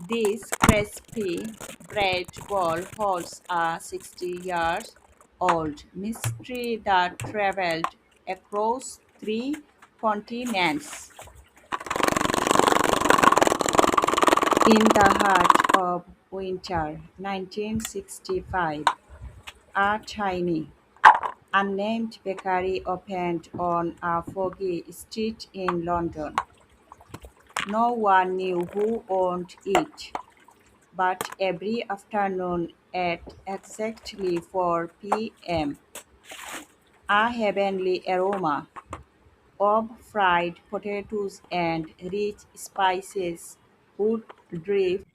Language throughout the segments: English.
This crispy bread ball holds a 60 years old mystery that traveled across three continents. In the heart of winter 1965, a tiny, unnamed bakery opened on a foggy street in London. No one knew who owned it, but every afternoon at exactly 4 p.m., a heavenly aroma of fried potatoes and rich spices would drift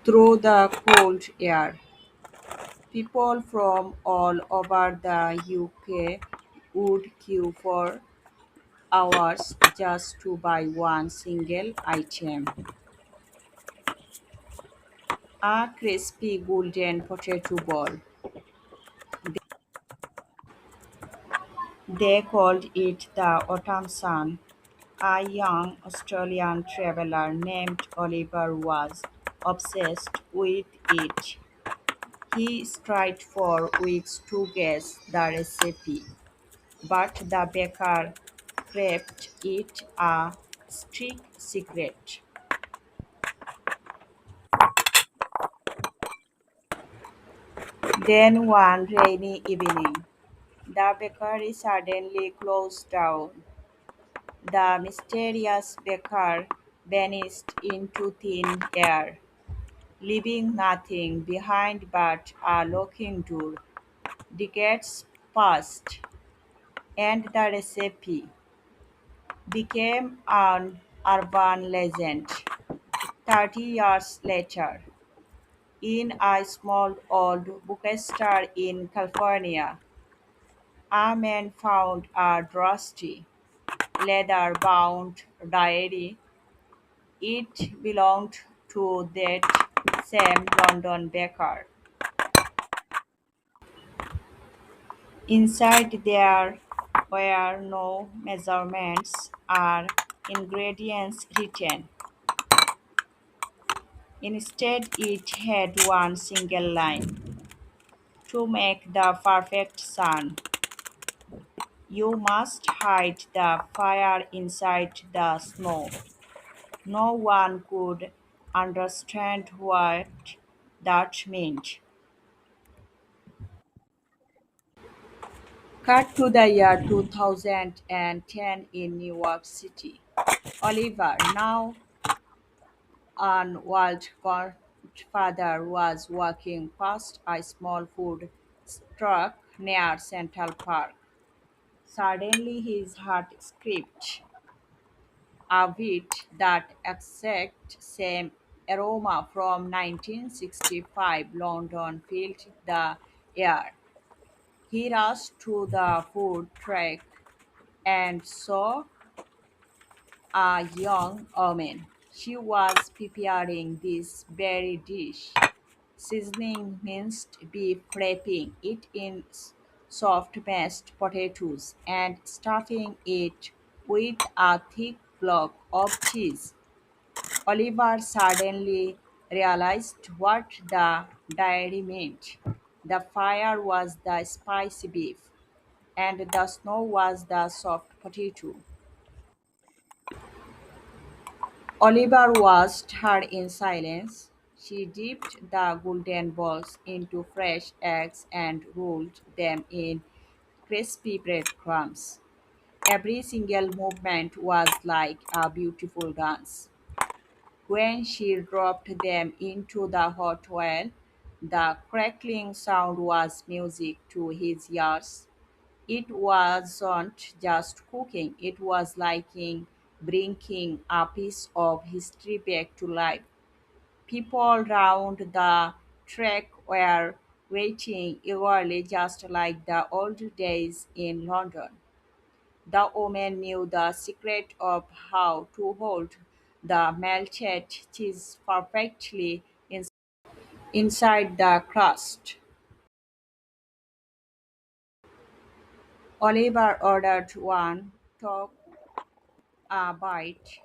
through the cold air. People from all over the UK would queue for hours just to buy one single item, a crispy golden potato ball. They called it the Autumn Sun. A young Australian traveller named Oliver was obsessed with it. He tried for weeks to guess the recipe, but the baker kept it a strict secret. Then one rainy evening, the bakery suddenly closed down. The mysterious baker vanished into thin air, leaving nothing behind but a locking door. Decades passed, and the recipe became an urban legend. 30 years later, in a small old bookstore in California, a man found a dusty, leather bound diary. It belonged to that same London baker. Inside there were no measurements or ingredients written. Instead, it had one single line: to make the perfect sun, you must hide the fire inside the snow. No one could understand what that meant. Cut to the year 2010 in New York City. Oliver, now an world godfather, was walking past a small food truck near Central Park. Suddenly his heart skipped a beat. That exact same aroma from 1965 London filled the air. He rushed to the food truck and saw a young woman. She was preparing this very dish, seasoning minced beef, wrapping it in soft mashed potatoes, and stuffing it with a thick block of cheese. Oliver suddenly realized what the diary meant. The fire was the spicy beef, and the snow was the soft potato. Oliver watched her in silence. She dipped the golden balls into fresh eggs and rolled them in crispy breadcrumbs. Every single movement was like a beautiful dance. When she dropped them into the hot oil, the crackling sound was music to his ears. It wasn't just cooking, it was like bringing a piece of history back to life. People round the track were waiting eagerly, just like the old days in London. The woman knew the secret of how to hold the melted cheese perfectly inside the crust. Oliver ordered one, took a bite,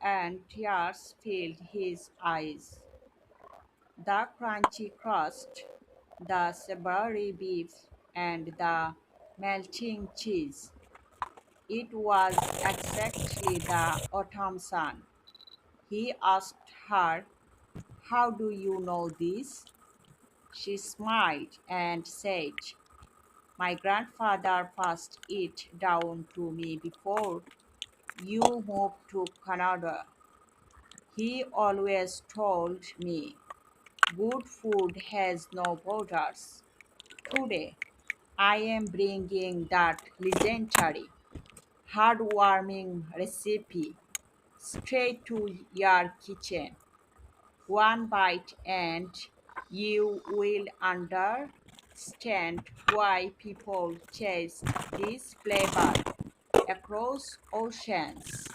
and tears filled his eyes. The crunchy crust, the savory beef, and the melting cheese. It was exactly the autumn sun. He asked her, "How do you know this?" She smiled and said, "My grandfather passed it down to me before you moved to Canada. He always told me good food has no borders. Today, I am bringing that legendary, heartwarming recipe straight to your kitchen. One bite and you will understand why people chased this flavor across oceans."